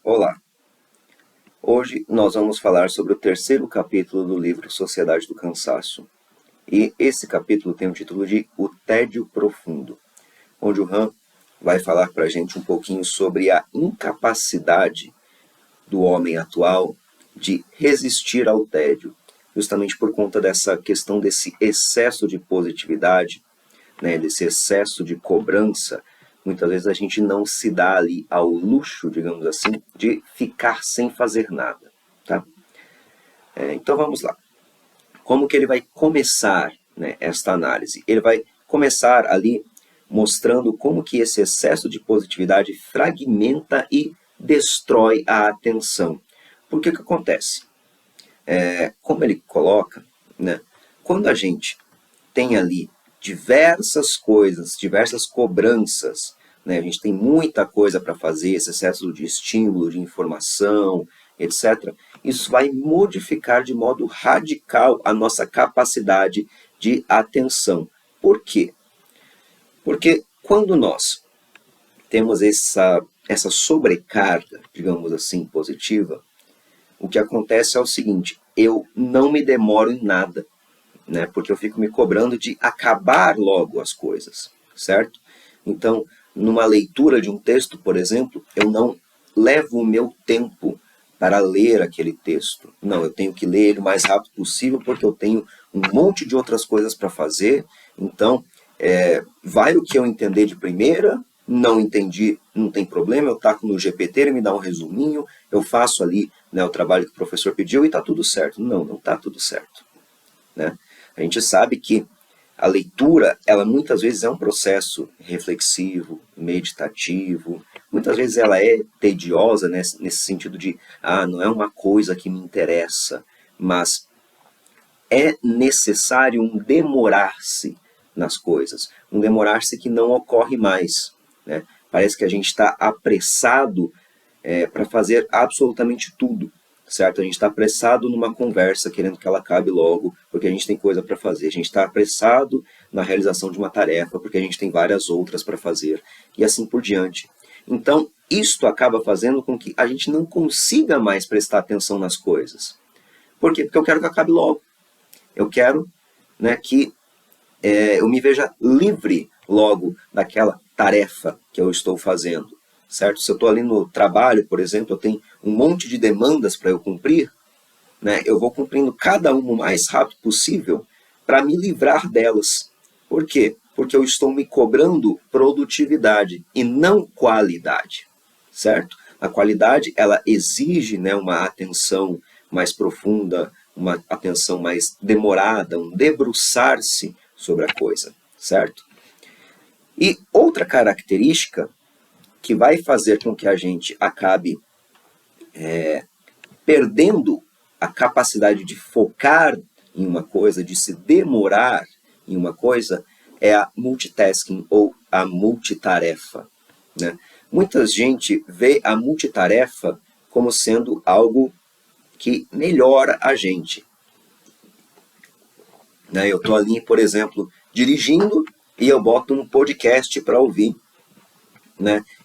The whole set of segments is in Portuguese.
Olá! Hoje nós vamos falar sobre o terceiro capítulo do livro Sociedade do Cansaço. E esse capítulo tem o título de O Tédio Profundo, onde o Han vai falar para a gente um pouquinho sobre a incapacidade do homem atual de resistir ao tédio, justamente por conta dessa questão desse excesso de positividade, desse excesso de cobrança. Muitas vezes a gente não se dá ali ao luxo, digamos assim, de ficar sem fazer nada, tá? Então vamos lá. Como que ele vai começar, esta análise? Ele vai começar ali mostrando como que esse excesso de positividade fragmenta e destrói a atenção. Por que acontece? Como ele coloca, quando a gente tem ali diversas coisas, diversas cobranças, a gente tem muita coisa para fazer, esse excesso de estímulo, de informação, etc. Isso vai modificar de modo radical a nossa capacidade de atenção. Por quê? Porque quando nós temos essa sobrecarga, digamos assim, positiva, o que acontece é o seguinte: eu não me demoro em nada, porque eu fico me cobrando de acabar logo as coisas, certo? Então, numa leitura de um texto, por exemplo, eu não levo o meu tempo para ler aquele texto. Não, eu tenho que ler ele o mais rápido possível porque eu tenho um monte de outras coisas para fazer. Então, vai o que eu entender de primeira, não entendi, não tem problema, eu taco no GPT, ele me dá um resuminho, eu faço ali o trabalho que o professor pediu e está tudo certo. Não está tudo certo. A gente sabe que a leitura, ela muitas vezes é um processo reflexivo, meditativo, muitas vezes ela é tediosa, nesse sentido de, não é uma coisa que me interessa, mas é necessário um demorar-se nas coisas, um demorar-se que não ocorre mais. Parece que a gente está apressado para fazer absolutamente tudo. Certo? A gente está apressado numa conversa, querendo que ela acabe logo, porque a gente tem coisa para fazer. A gente está apressado na realização de uma tarefa, porque a gente tem várias outras para fazer, e assim por diante. Então, isto acaba fazendo com que a gente não consiga mais prestar atenção nas coisas. Por quê? Porque eu quero que acabe logo. Eu quero que eu me veja livre logo daquela tarefa que eu estou fazendo. Certo? Se eu estou ali no trabalho, por exemplo, eu tenho um monte de demandas para eu cumprir, eu vou cumprindo cada uma o mais rápido possível para me livrar delas. Por quê? Porque eu estou me cobrando produtividade e não qualidade, certo? A qualidade, ela exige uma atenção mais profunda, uma atenção mais demorada, um debruçar-se sobre a coisa, certo? E outra característica que vai fazer com que a gente acabe perdendo a capacidade de focar em uma coisa, de se demorar em uma coisa, é a multitasking ou a multitarefa. Muita gente vê a multitarefa como sendo algo que melhora a gente. Eu estou ali, por exemplo, dirigindo e eu boto um podcast para ouvir,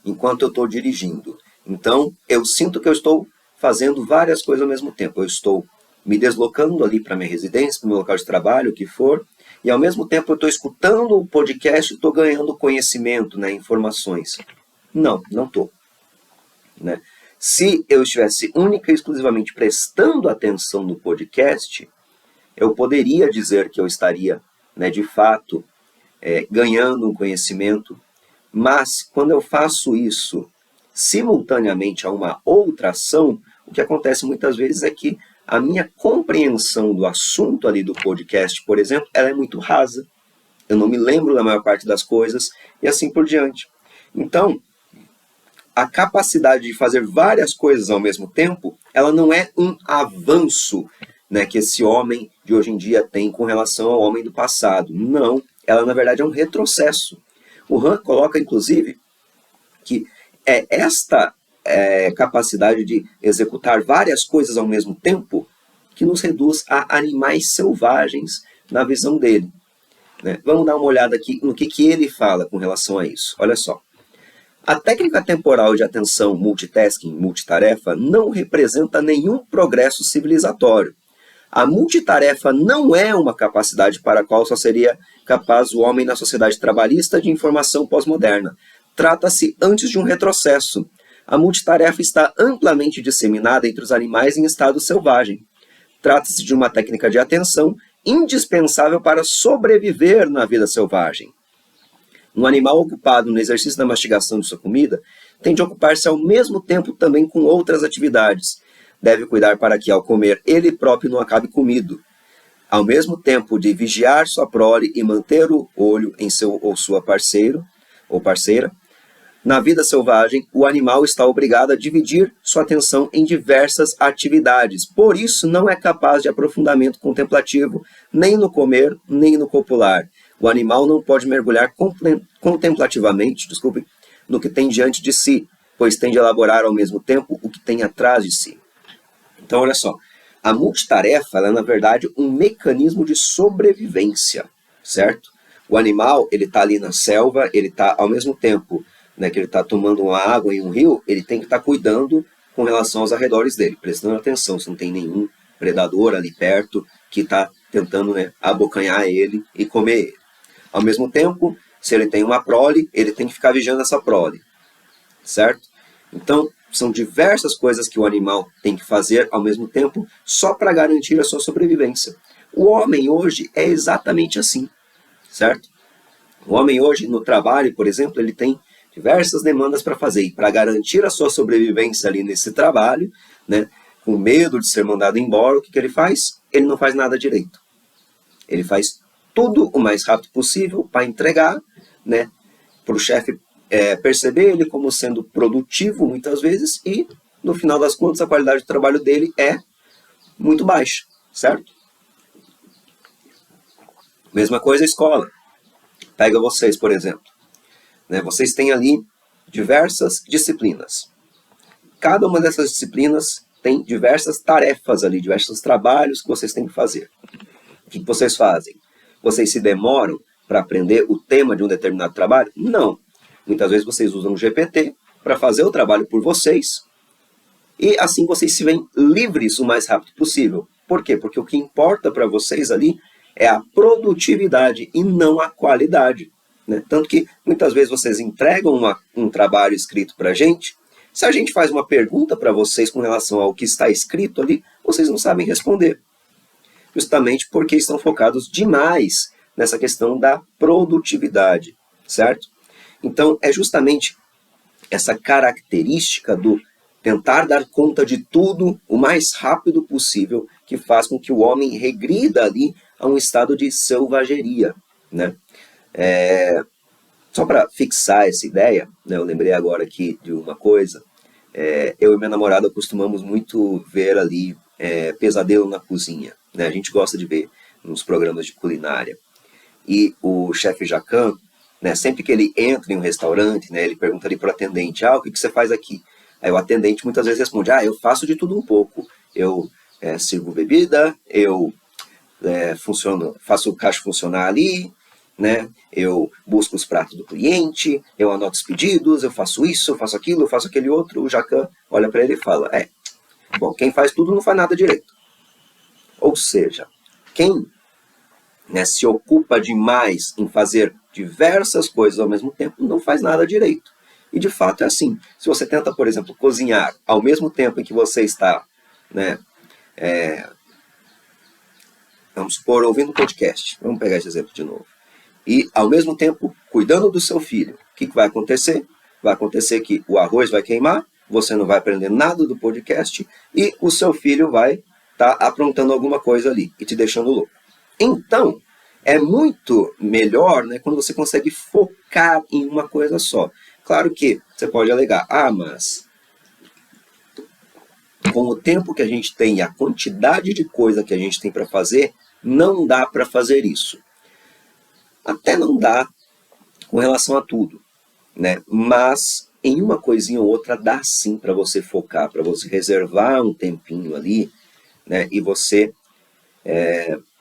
enquanto eu estou dirigindo. Então, eu sinto que eu estou fazendo várias coisas ao mesmo tempo. Eu estou me deslocando ali para minha residência, para o meu local de trabalho, o que for, e ao mesmo tempo eu estou escutando o podcast e estou ganhando conhecimento, informações. Não estou. Se eu estivesse única e exclusivamente prestando atenção no podcast, eu poderia dizer que eu estaria, de fato, ganhando um conhecimento. Mas, quando eu faço isso simultaneamente a uma outra ação, o que acontece muitas vezes é que a minha compreensão do assunto ali do podcast, por exemplo, ela é muito rasa. Eu não me lembro da maior parte das coisas e assim por diante. Então, a capacidade de fazer várias coisas ao mesmo tempo, ela não é um avanço, que esse homem de hoje em dia tem com relação ao homem do passado. Não, ela na verdade é um retrocesso. O Han coloca, inclusive, que é esta capacidade de executar várias coisas ao mesmo tempo que nos reduz a animais selvagens na visão dele. Vamos dar uma olhada aqui no que ele fala com relação a isso. Olha só. A técnica temporal de atenção multitasking, multitarefa, não representa nenhum progresso civilizatório. A multitarefa não é uma capacidade para a qual só seria capaz o homem na sociedade trabalhista de informação pós-moderna. Trata-se antes de um retrocesso. A multitarefa está amplamente disseminada entre os animais em estado selvagem. Trata-se de uma técnica de atenção indispensável para sobreviver na vida selvagem. Um animal ocupado no exercício da mastigação de sua comida tem de ocupar-se ao mesmo tempo também com outras atividades. Deve cuidar para que, ao comer, ele próprio não acabe comido. Ao mesmo tempo de vigiar sua prole e manter o olho em seu ou sua parceiro ou parceira, na vida selvagem, o animal está obrigado a dividir sua atenção em diversas atividades. Por isso, não é capaz de aprofundamento contemplativo, nem no comer, nem no copular. O animal não pode mergulhar contemplativamente, no que tem diante de si, pois tem de elaborar ao mesmo tempo o que tem atrás de si. Então, olha só, a multitarefa ela é, na verdade, um mecanismo de sobrevivência, certo? O animal, ele está ali na selva, ele está, ao mesmo tempo que ele está tomando uma água em um rio, ele tem que estar cuidando com relação aos arredores dele, prestando atenção se não tem nenhum predador ali perto que está tentando abocanhar ele e comer ele. Ao mesmo tempo, se ele tem uma prole, ele tem que ficar vigiando essa prole, certo? Então, são diversas coisas que o animal tem que fazer ao mesmo tempo só para garantir a sua sobrevivência. O homem hoje é exatamente assim, certo? O homem hoje, no trabalho, por exemplo, ele tem diversas demandas para fazer. E para garantir a sua sobrevivência ali nesse trabalho, com medo de ser mandado embora, o que ele faz? Ele não faz nada direito. Ele faz tudo o mais rápido possível para entregar, para o chefe perceber ele como sendo produtivo muitas vezes e, no final das contas, a qualidade do trabalho dele é muito baixa, certo? Mesma coisa a escola. Pega vocês, por exemplo. Vocês têm ali diversas disciplinas. Cada uma dessas disciplinas tem diversas tarefas ali, diversos trabalhos que vocês têm que fazer. O que vocês fazem? Vocês se demoram para aprender o tema de um determinado trabalho? Não. Muitas vezes vocês usam o GPT para fazer o trabalho por vocês e assim vocês se veem livres o mais rápido possível. Por quê? Porque o que importa para vocês ali é a produtividade e não a qualidade. Tanto que muitas vezes vocês entregam um trabalho escrito para a gente, se a gente faz uma pergunta para vocês com relação ao que está escrito ali, vocês não sabem responder. Justamente porque estão focados demais nessa questão da produtividade, certo? Então, é justamente essa característica do tentar dar conta de tudo o mais rápido possível que faz com que o homem regrida ali a um estado de selvageria, Só para fixar essa ideia, eu lembrei agora aqui de uma coisa. Eu e minha namorada costumamos muito ver ali Pesadelo na Cozinha. A gente gosta de ver nos programas de culinária. E o chefe Jacan, sempre que ele entra em um restaurante, ele pergunta ali para o atendente, o que você faz aqui? Aí o atendente muitas vezes responde, eu faço de tudo um pouco. Eu sirvo bebida, eu faço o caixa funcionar ali, eu busco os pratos do cliente, eu anoto os pedidos, eu faço isso, eu faço aquilo, eu faço aquele outro. O Jacan olha para ele e fala, bom, quem faz tudo não faz nada direito. Ou seja, quem se ocupa demais em fazer diversas coisas ao mesmo tempo não faz nada direito. E de fato é assim. Se você tenta, por exemplo, cozinhar ao mesmo tempo em que você está, vamos supor, ouvindo um podcast, vamos pegar esse exemplo de novo, e ao mesmo tempo cuidando do seu filho, o que vai acontecer? Vai acontecer que o arroz vai queimar, você não vai aprender nada do podcast e o seu filho vai estar aprontando alguma coisa ali e te deixando louco. Então, é muito melhor quando você consegue focar em uma coisa só. Claro que você pode alegar, mas com o tempo que a gente tem e a quantidade de coisa que a gente tem para fazer, não dá para fazer isso. Até não dá com relação a tudo, mas em uma coisinha ou outra dá sim para você focar, para você reservar um tempinho ali, e você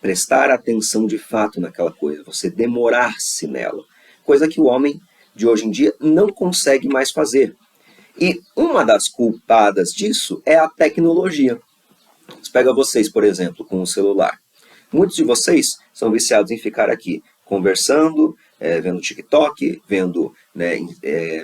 prestar atenção de fato naquela coisa, você demorar-se nela. Coisa que o homem de hoje em dia não consegue mais fazer. E uma das culpadas disso é a tecnologia. Pega vocês, por exemplo, com o celular. Muitos de vocês são viciados em ficar aqui conversando, vendo TikTok, vendo, né,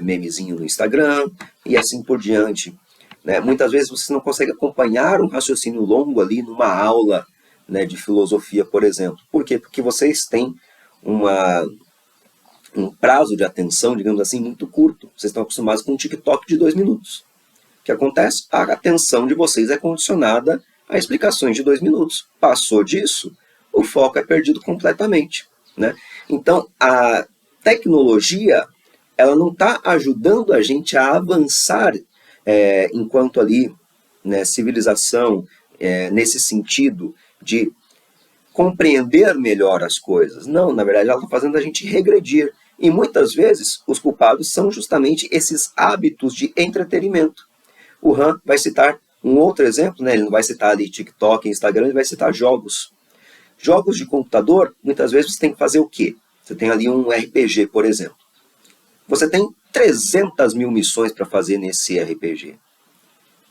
memezinho no Instagram e assim por diante. Né? Muitas vezes você não consegue acompanhar um raciocínio longo ali numa aula, né, de filosofia, por exemplo. Por quê? Porque vocês têm um prazo de atenção, digamos assim, muito curto. Vocês estão acostumados com um TikTok de 2 minutos. O que acontece? A atenção de vocês é condicionada a explicações de 2 minutos. Passou disso, o foco é perdido completamente. Né? Então, a tecnologia, ela não está ajudando a gente a avançar enquanto ali, né, civilização, nesse sentido de compreender melhor as coisas. Não, na verdade, ela está fazendo a gente regredir. E muitas vezes, os culpados são justamente esses hábitos de entretenimento. O Han vai citar um outro exemplo, né? Ele não vai citar ali TikTok, Instagram, ele vai citar jogos. Jogos de computador, muitas vezes você tem que fazer o quê? Você tem ali um RPG, por exemplo. Você tem 300 mil missões para fazer nesse RPG.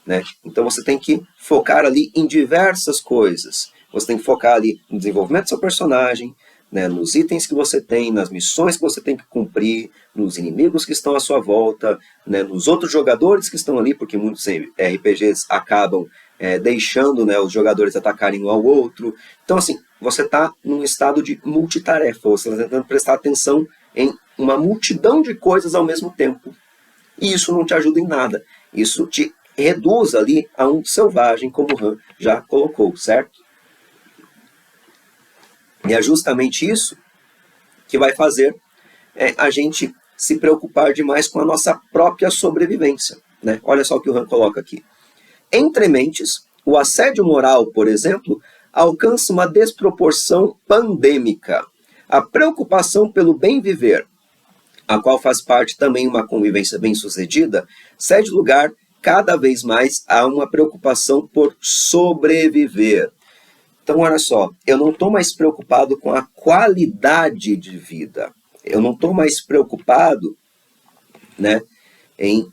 Né? Então você tem que focar ali em diversas coisas. Você tem que focar ali no desenvolvimento do seu personagem, né, nos itens que você tem, nas missões que você tem que cumprir, nos inimigos que estão à sua volta, né, nos outros jogadores que estão ali, porque muitos RPGs acabam deixando, né, os jogadores atacarem um ao outro. Então, assim, você está num estado de multitarefa, você está tentando prestar atenção em uma multidão de coisas ao mesmo tempo. E isso não te ajuda em nada. Isso te reduz ali a um selvagem, como o Han já colocou, certo? E é justamente isso que vai fazer a gente se preocupar demais com a nossa própria sobrevivência. Né? Olha só o que o Han coloca aqui. Entre mentes, o assédio moral, por exemplo, alcança uma desproporção pandêmica. A preocupação pelo bem viver, a qual faz parte também uma convivência bem-sucedida, cede lugar cada vez mais a uma preocupação por sobreviver. Então, olha só, eu não estou mais preocupado com a qualidade de vida. Eu não estou mais preocupado, né, em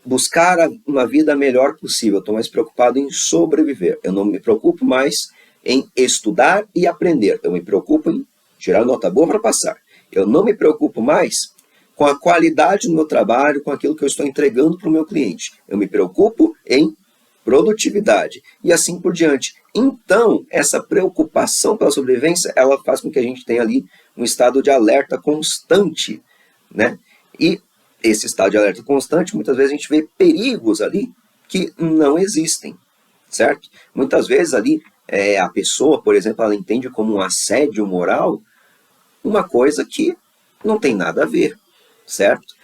buscar uma vida melhor possível. Eu estou mais preocupado em sobreviver. Eu não me preocupo mais em estudar e aprender. Eu me preocupo em tirar nota boa para passar. Eu não me preocupo mais com a qualidade do meu trabalho, com aquilo que eu estou entregando para o meu cliente. Eu me preocupo em produtividade e assim por diante. Então, essa preocupação pela sobrevivência, ela faz com que a gente tenha ali um estado de alerta constante, né? E esse estado de alerta constante, muitas vezes a gente vê perigos ali que não existem, certo? Muitas vezes ali a pessoa, por exemplo, ela entende como um assédio moral uma coisa que não tem nada a ver, certo?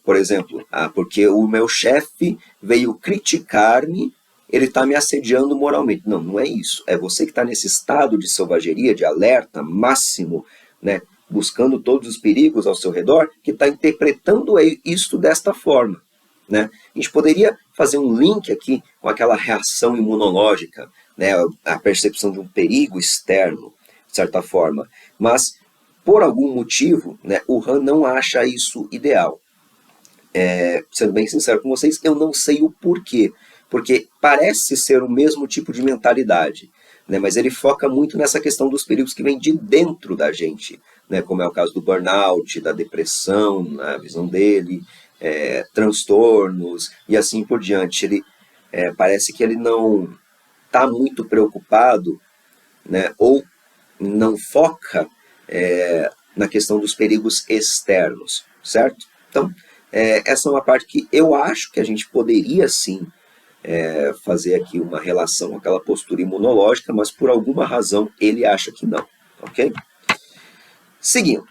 Por exemplo, porque o meu chefe veio criticar-me, ele está me assediando moralmente. Não, não é isso. É você que está nesse estado de selvageria, de alerta máximo, né, buscando todos os perigos ao seu redor, que está interpretando isto desta forma. Né? A gente poderia fazer um link aqui com aquela reação imunológica, né, a percepção de um perigo externo, de certa forma. Mas, por algum motivo, né, o Han não acha isso ideal. Sendo bem sincero com vocês, eu não sei o porquê. Porque parece ser o mesmo tipo de mentalidade, né? Mas ele foca muito nessa questão dos perigos que vêm de dentro da gente, né? Como é o caso do burnout, da depressão, na visão dele, transtornos e assim por diante. Ele parece que ele não está muito preocupado, né? Ou não foca na questão dos perigos externos, certo? Então, essa é uma parte que eu acho que a gente poderia sim fazer aqui uma relação com aquela postura imunológica, mas por alguma razão ele acha que não, ok? Seguindo,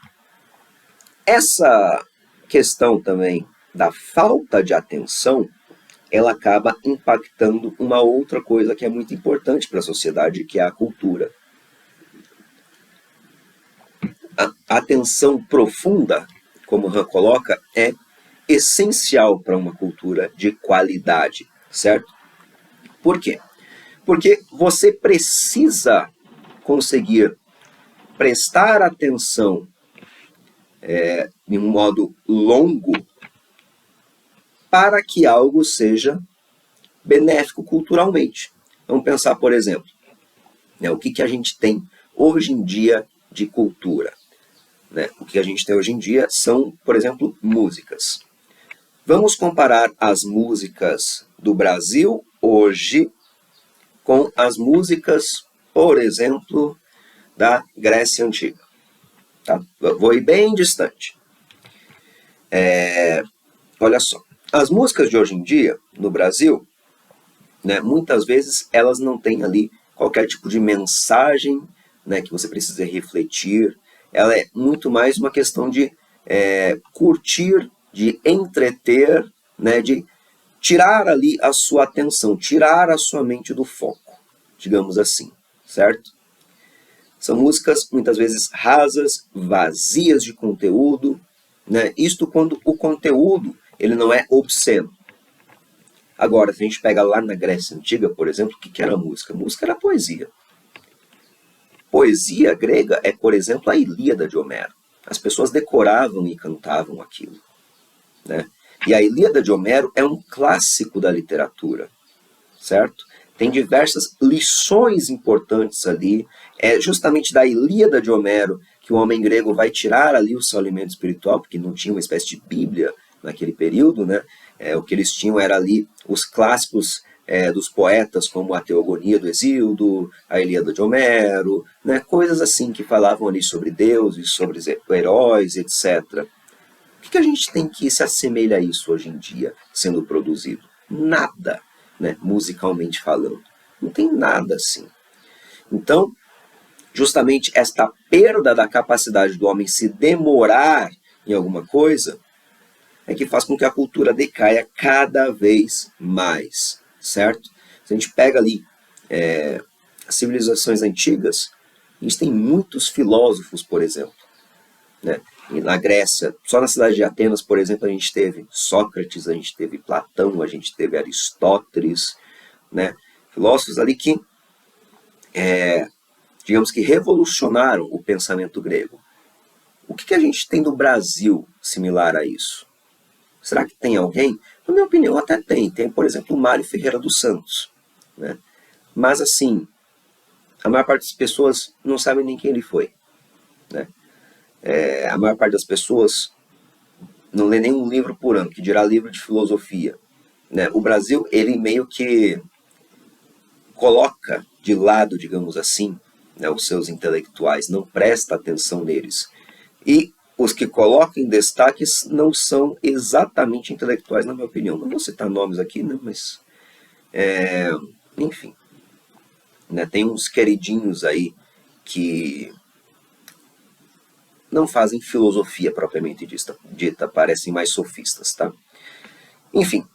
essa questão também da falta de atenção, ela acaba impactando uma outra coisa que é muito importante para a sociedade, que é a cultura. A atenção profunda, como Han coloca, é essencial para uma cultura de qualidade, certo? Por quê? Porque você precisa conseguir prestar atenção em um modo longo, para que algo seja benéfico culturalmente. Vamos pensar, por exemplo, o que a gente tem hoje em dia de cultura. O que a gente tem hoje em dia são, por exemplo, músicas. Vamos comparar as músicas do Brasil hoje com as músicas, por exemplo, da Grécia Antiga. Tá? Vou ir bem distante. Olha só, as músicas de hoje em dia, no Brasil, muitas vezes elas não têm ali qualquer tipo de mensagem que você precisa refletir. Ela é muito mais uma questão de curtir, de entreter, de tirar ali a sua atenção, tirar a sua mente do foco, digamos assim, certo? São músicas muitas vezes rasas, vazias de conteúdo, isto quando o conteúdo ele não é obsceno. Agora, se a gente pega lá na Grécia Antiga, por exemplo, o que era música? Música era poesia. Poesia grega é, por exemplo, a Ilíada de Homero. As pessoas decoravam e cantavam aquilo. E a Ilíada de Homero é um clássico da literatura, certo? Tem diversas lições importantes ali. É justamente da Ilíada de Homero que o homem grego vai tirar ali o seu alimento espiritual, porque não tinha uma espécie de Bíblia naquele período, o que eles tinham era ali os clássicos dos poetas, como a Teogonia do Hesíodo, a Ilíada de Homero, coisas assim que falavam ali sobre deuses, sobre heróis, etc. O que a gente tem que se assemelha a isso hoje em dia sendo produzido? Nada, musicalmente falando. Não tem nada assim. Então, justamente esta perda da capacidade do homem se demorar em alguma coisa é que faz com que a cultura decaia cada vez mais, certo? Se a gente pega ali as civilizações antigas, a gente tem muitos filósofos, por exemplo. E na Grécia, só na cidade de Atenas, por exemplo, a gente teve Sócrates, a gente teve Platão, a gente teve Aristóteles, filósofos ali que, digamos que revolucionaram o pensamento grego. O que a gente tem no Brasil similar a isso? Será que tem alguém? Na minha opinião, até tem. Tem, por exemplo, o Mário Ferreira dos Santos. Mas, assim, a maior parte das pessoas não sabe nem quem ele foi. A maior parte das pessoas não lê nenhum livro por ano, que dirá livro de filosofia. O Brasil, ele meio que coloca de lado, digamos assim, os seus intelectuais, não presta atenção neles. E os que colocam em destaques não são exatamente intelectuais, na minha opinião. Não vou citar nomes aqui, mas... enfim. Tem uns queridinhos aí que não fazem filosofia propriamente dita, parecem mais sofistas, tá? Enfim,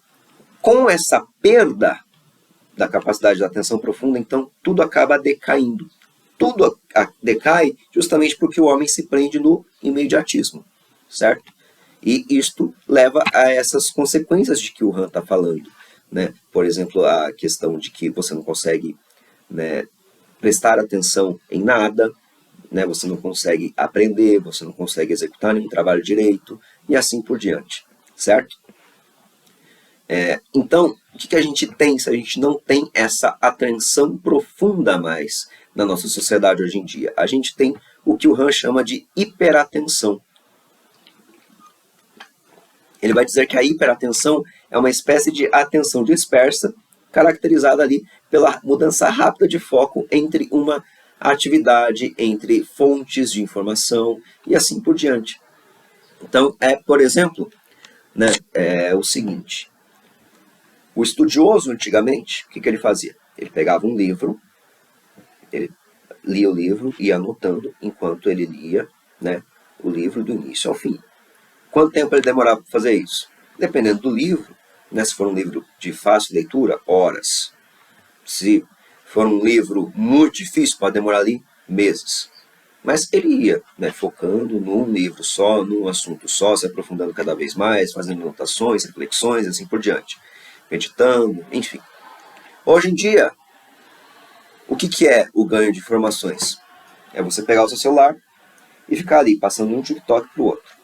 com essa perda da capacidade de atenção profunda, então tudo acaba decaindo. Tudo decai justamente porque o homem se prende no imediatismo, certo? E isto leva a essas consequências de que o Han está falando. Por exemplo, a questão de que você não consegue prestar atenção em nada, você não consegue aprender, você não consegue executar nenhum trabalho direito, e assim por diante, certo? Então, o que a gente tem se a gente não tem essa atenção profunda mais na nossa sociedade hoje em dia? A gente tem o que o Han chama de hiperatenção. Ele vai dizer que a hiperatenção é uma espécie de atenção dispersa, caracterizada ali pela mudança rápida de foco entre uma atividade, entre fontes de informação e assim por diante. Então, por exemplo, o seguinte: o estudioso antigamente, o que ele fazia? Ele pegava um livro, ele lia o livro e ia anotando enquanto ele lia o livro do início ao fim. Quanto tempo ele demorava para fazer isso? Dependendo do livro, se for um livro de fácil leitura, horas. Se for um livro muito difícil, pode demorar ali meses. Mas ele ia focando num livro só, num assunto só, se aprofundando cada vez mais, fazendo anotações, reflexões, assim por diante. Meditando, enfim. Hoje em dia, o que é o ganho de informações? É você pegar o seu celular e ficar ali, passando de um TikTok para o outro.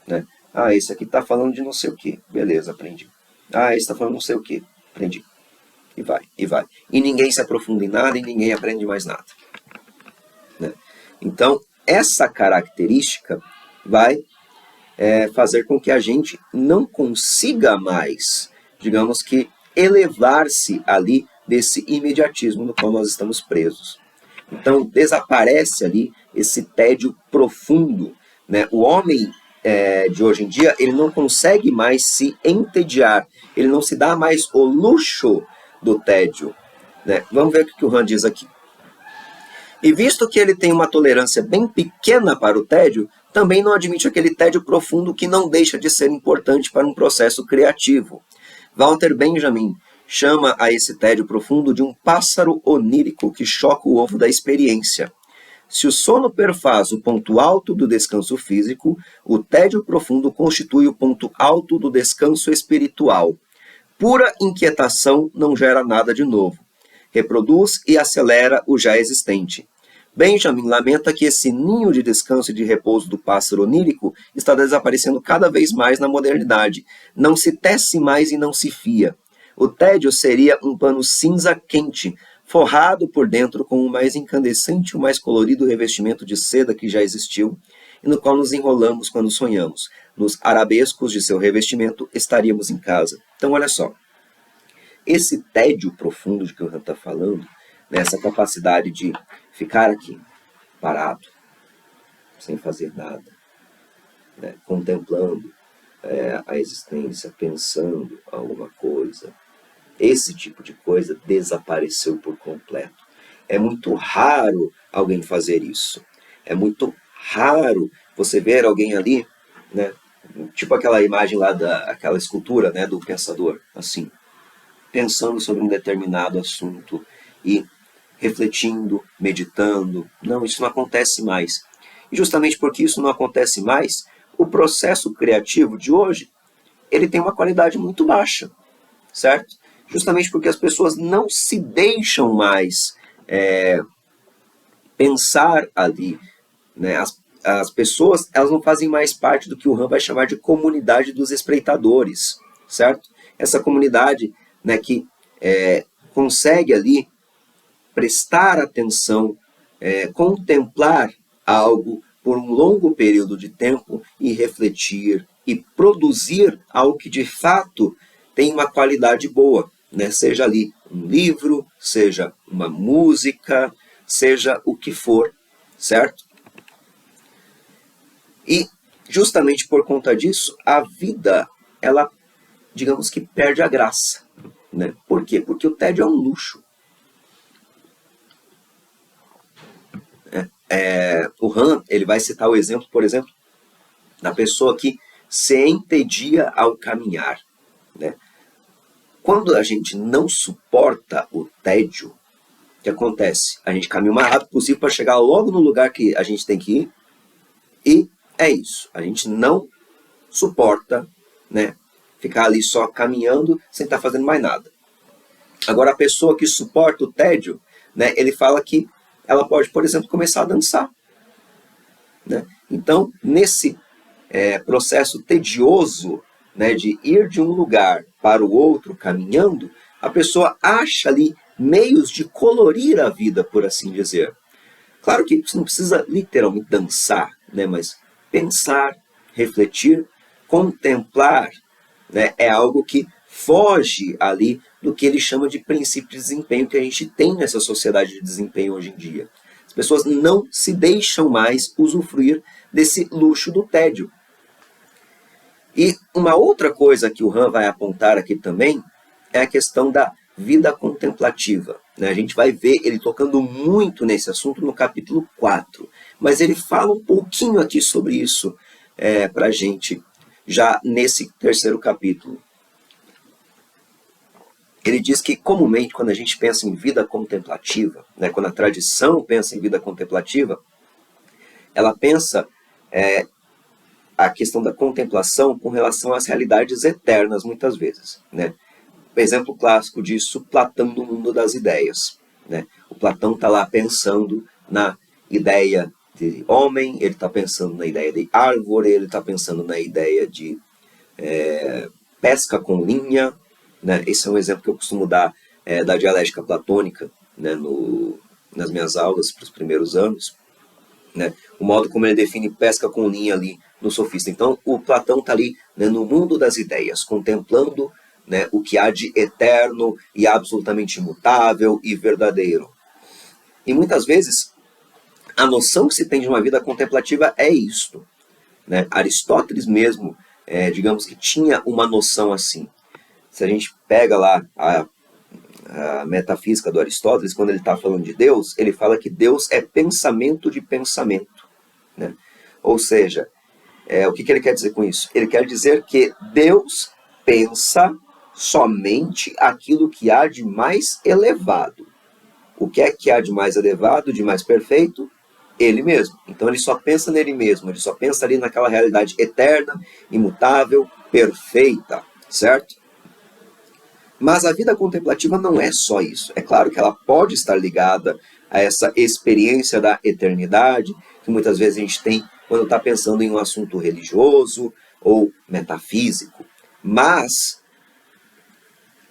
né? Ah, esse aqui está falando de não sei o que. Beleza, aprendi. Ah, esse está falando não sei o que. Aprendi. E vai, e vai. E ninguém se aprofunda em nada e ninguém aprende mais nada, né? Então, essa característica vai fazer com que a gente não consiga mais, digamos que, elevar-se ali desse imediatismo no qual nós estamos presos. Então, desaparece ali esse tédio profundo, né? O homem de hoje em dia, ele não consegue mais se entediar, ele não se dá mais o luxo do tédio, né? Vamos ver o que o Han diz aqui. E visto que ele tem uma tolerância bem pequena para o tédio, também não admite aquele tédio profundo que não deixa de ser importante para um processo criativo. Walter Benjamin chama a esse tédio profundo de um pássaro onírico que choca o ovo da experiência. Se o sono perfaz o ponto alto do descanso físico, o tédio profundo constitui o ponto alto do descanso espiritual. Pura inquietação não gera nada de novo. Reproduz e acelera o já existente. Benjamin lamenta que esse ninho de descanso e de repouso do pássaro onírico está desaparecendo cada vez mais na modernidade. Não se tece mais e não se fia. O tédio seria um pano cinza quente, forrado por dentro com o mais incandescente e o mais colorido revestimento de seda que já existiu, e no qual nos enrolamos quando sonhamos. Nos arabescos de seu revestimento estaríamos em casa. Então, olha só. Esse tédio profundo de que o Han está falando, né, essa capacidade de ficar aqui, parado, sem fazer nada, né, contemplando a existência, pensando alguma coisa, esse tipo de coisa desapareceu por completo. É muito raro alguém fazer isso. É muito raro você ver alguém ali, né, tipo aquela imagem lá, aquela escultura, né, do pensador, assim, pensando sobre um determinado assunto e refletindo, meditando. Não, isso não acontece mais. E justamente porque isso não acontece mais, o processo criativo de hoje, ele tem uma qualidade muito baixa, certo? Justamente porque as pessoas não se deixam mais pensar ali, né? As pessoas, elas não fazem mais parte do que o Han vai chamar de comunidade dos espreitadores, certo? Essa comunidade, né, que consegue ali prestar atenção, contemplar algo por um longo período de tempo e refletir e produzir algo que de fato tem uma qualidade boa, né? Seja ali um livro, seja uma música, seja o que for, certo? E justamente por conta disso, a vida, ela, digamos que perde a graça, né? Por quê? Porque o tédio é um luxo. O Han, ele vai citar o exemplo, por exemplo, da pessoa que se entedia ao caminhar, né? Quando a gente não suporta o tédio, o que acontece? A gente caminha o mais rápido possível para chegar logo no lugar que a gente tem que ir, e é isso. A gente não suporta, né, ficar ali só caminhando sem estar fazendo mais nada. Agora, a pessoa que suporta o tédio, né, ele fala que ela pode, por exemplo, começar a dançar, né? Então, nesse processo tedioso, né, de ir de um lugar para o outro caminhando, a pessoa acha ali meios de colorir a vida, por assim dizer. Claro que você não precisa literalmente dançar, né, mas pensar, refletir, contemplar, né, é algo que foge ali do que ele chama de princípio de desempenho que a gente tem nessa sociedade de desempenho hoje em dia. As pessoas não se deixam mais usufruir desse luxo do tédio. E uma outra coisa que o Han vai apontar aqui também é a questão da vida contemplativa, né? A gente vai ver ele tocando muito nesse assunto no capítulo 4, mas ele fala um pouquinho aqui sobre isso para a gente já nesse terceiro capítulo. Ele diz que, comumente, quando a gente pensa em vida contemplativa, né, quando a tradição pensa em vida contemplativa, ela pensa a questão da contemplação com relação às realidades eternas, muitas vezes, né? O exemplo clássico disso, Platão no Mundo das Ideias, né? O Platão está lá pensando na ideia homem, ele está pensando na ideia de árvore, ele está pensando na ideia de pesca com linha, né? Esse é um exemplo que eu costumo dar da dialética platônica, né? Nas minhas aulas para os primeiros anos, né? O modo como ele define pesca com linha ali no Sofista. Então, o Platão está ali, né, no mundo das ideias, contemplando, né, o que há de eterno e absolutamente imutável e verdadeiro. E muitas vezes, a noção que se tem de uma vida contemplativa é isto, né? Aristóteles mesmo, digamos que tinha uma noção assim. Se a gente pega lá a metafísica do Aristóteles, quando ele está falando de Deus, ele fala que Deus é pensamento de pensamento, né? Ou seja, o que ele quer dizer com isso? Ele quer dizer que Deus pensa somente aquilo que há de mais elevado. O que é que há de mais elevado, de mais perfeito? Ele mesmo. Então ele só pensa nele mesmo, ele só pensa ali naquela realidade eterna, imutável, perfeita, certo? Mas a vida contemplativa não é só isso. É claro que ela pode estar ligada a essa experiência da eternidade, que muitas vezes a gente tem quando está pensando em um assunto religioso ou metafísico. Mas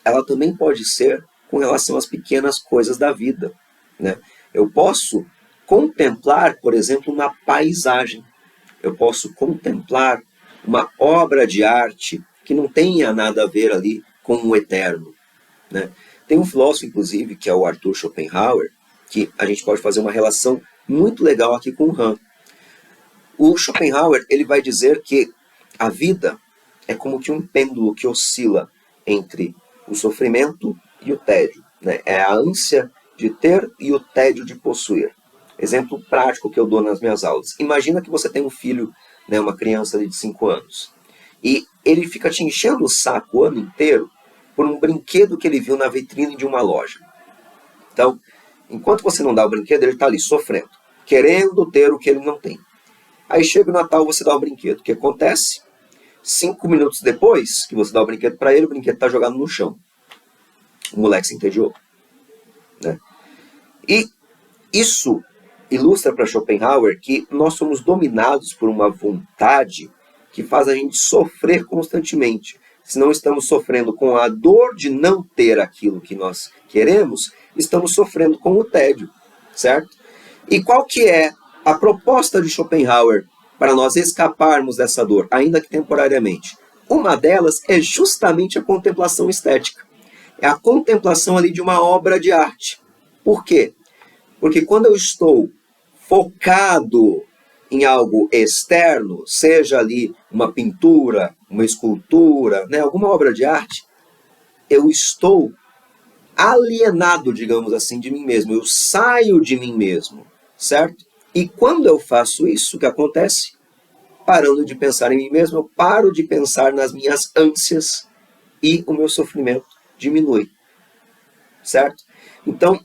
ela também pode ser com relação às pequenas coisas da vida, né? Eu posso contemplar, por exemplo, uma paisagem. Eu posso contemplar uma obra de arte que não tenha nada a ver ali com o eterno, né? Tem um filósofo, inclusive, que é o Arthur Schopenhauer, que a gente pode fazer uma relação muito legal aqui com o Han. O Schopenhauer, ele vai dizer que a vida é como que um pêndulo que oscila entre o sofrimento e o tédio, né? É a ânsia de ter e o tédio de possuir. Exemplo prático que eu dou nas minhas aulas. Imagina que você tem um filho, né, uma criança ali de 5 anos, e ele fica te enchendo o saco o ano inteiro por um brinquedo que ele viu na vitrine de uma loja. Então, enquanto você não dá o brinquedo, ele está ali sofrendo, querendo ter o que ele não tem. Aí chega o Natal, você dá o brinquedo. O que acontece? 5 minutos depois que você dá o brinquedo para ele, o brinquedo está jogado no chão. O moleque se entediou, né? E isso ilustra para Schopenhauer que nós somos dominados por uma vontade que faz a gente sofrer constantemente. Se não estamos sofrendo com a dor de não ter aquilo que nós queremos, estamos sofrendo com o tédio, certo? E qual que é a proposta de Schopenhauer para nós escaparmos dessa dor, ainda que temporariamente? Uma delas é justamente a contemplação estética. É a contemplação ali de uma obra de arte. Por quê? Porque quando eu estou focado em algo externo, seja ali uma pintura, uma escultura, né, alguma obra de arte, eu estou alienado, digamos assim, de mim mesmo. Eu saio de mim mesmo, certo? E quando eu faço isso, o que acontece? Parando de pensar em mim mesmo, eu paro de pensar nas minhas ânsias e o meu sofrimento diminui, certo? Então,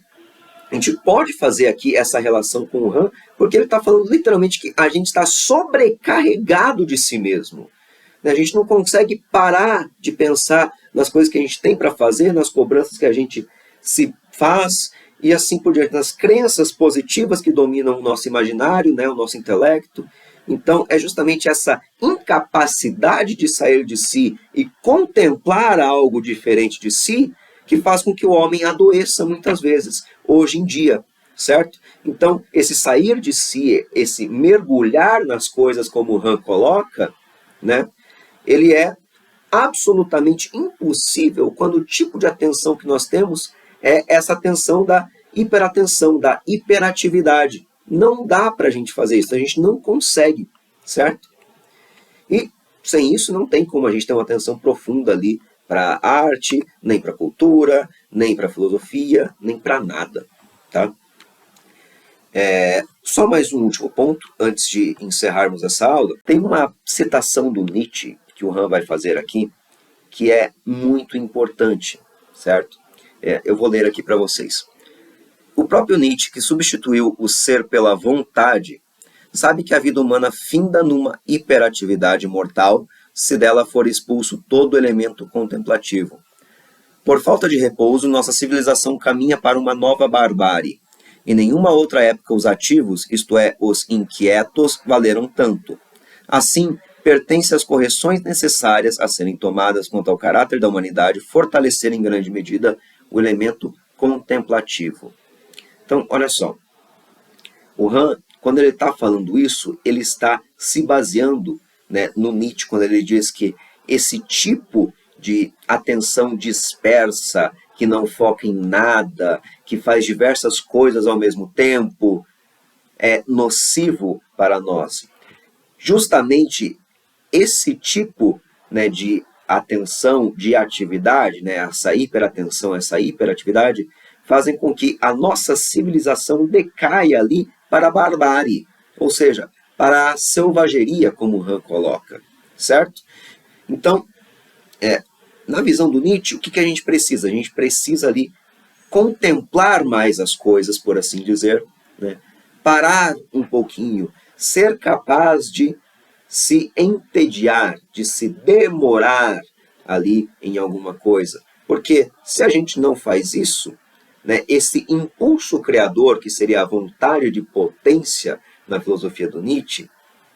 a gente pode fazer aqui essa relação com o Han, porque ele está falando literalmente que a gente está sobrecarregado de si mesmo. A gente não consegue parar de pensar nas coisas que a gente tem para fazer, nas cobranças que a gente se faz, e assim por diante, nas crenças positivas que dominam o nosso imaginário, né, o nosso intelecto. Então, é justamente essa incapacidade de sair de si e contemplar algo diferente de si que faz com que o homem adoeça muitas vezes, hoje em dia, certo? Então, esse sair de si, esse mergulhar nas coisas, como o Han coloca, né, ele é absolutamente impossível quando o tipo de atenção que nós temos é essa atenção da hiperatenção, da hiperatividade. Não dá para a gente fazer isso, a gente não consegue, certo? E sem isso não tem como a gente ter uma atenção profunda ali para a arte, nem para a cultura, nem para a filosofia, nem para nada, tá? Só mais um último ponto, antes de encerrarmos essa aula. Tem uma citação do Nietzsche, que o Han vai fazer aqui, que é muito importante, certo? Eu vou ler aqui para vocês. O próprio Nietzsche, que substituiu o ser pela vontade, sabe que a vida humana finda numa hiperatividade mortal se dela for expulso todo elemento contemplativo. Por falta de repouso, nossa civilização caminha para uma nova barbárie, Em nenhuma outra época os ativos, isto é, os inquietos, valeram tanto. Assim, pertence às correções necessárias a serem tomadas quanto ao caráter da humanidade fortalecer em grande medida o elemento contemplativo. Então, olha só, o Han, quando ele está falando isso, ele está se baseando, né, no Nietzsche, quando ele diz que esse tipo de atenção dispersa, que não foca em nada, que faz diversas coisas ao mesmo tempo, é nocivo para nós. Justamente esse tipo, né, de atenção, de atividade, né, essa hiperatenção, essa hiperatividade, fazem com que a nossa civilização decaia ali para a barbárie, ou seja, para a selvageria, como o Han coloca, certo? Então, na visão do Nietzsche, o que a gente precisa? A gente precisa ali contemplar mais as coisas, por assim dizer, né? Parar um pouquinho, ser capaz de se entediar, de se demorar ali em alguma coisa. Porque se a gente não faz isso, né, esse impulso criador, que seria a vontade de potência na filosofia do Nietzsche,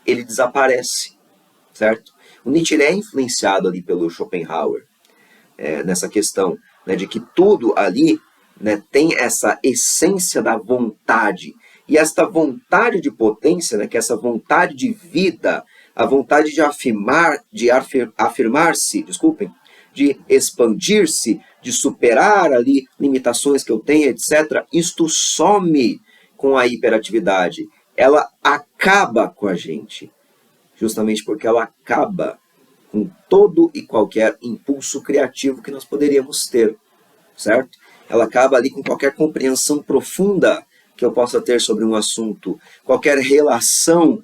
ele desaparece, certo? O Nietzsche ele é influenciado ali pelo Schopenhauer, nessa questão, né, de que tudo ali, né, tem essa essência da vontade. E esta vontade de potência, né, que é essa vontade de vida, a vontade de afirmar-se, desculpem, de expandir-se, de superar ali limitações que eu tenho, etc., isto some com a hiperatividade. Ela acaba com a gente, justamente porque ela acaba com todo e qualquer impulso criativo que nós poderíamos ter, certo? Ela acaba ali com qualquer compreensão profunda que eu possa ter sobre um assunto, qualquer relação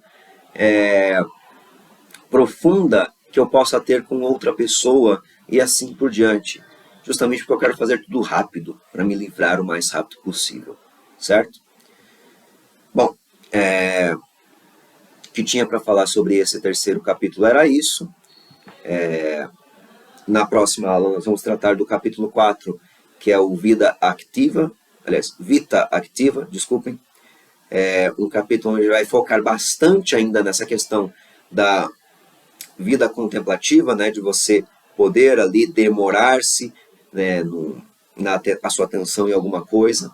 profunda que eu possa ter com outra pessoa e assim por diante. Justamente porque eu quero fazer tudo rápido, para me livrar o mais rápido possível, certo? Bom, o que tinha para falar sobre esse terceiro capítulo era isso. Na próxima aula nós vamos tratar do capítulo 4, que é o Vita Activa, desculpem. É um capítulo onde vai focar bastante ainda nessa questão da vida contemplativa, né, de você poder ali demorar-se, né, a sua atenção em alguma coisa,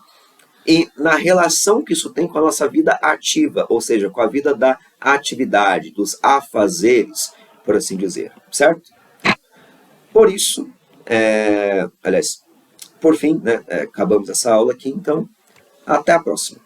e na relação que isso tem com a nossa vida ativa, ou seja, com a vida da atividade, dos afazeres, por assim dizer, certo? Por isso, por fim, né, acabamos essa aula aqui, então, até a próxima.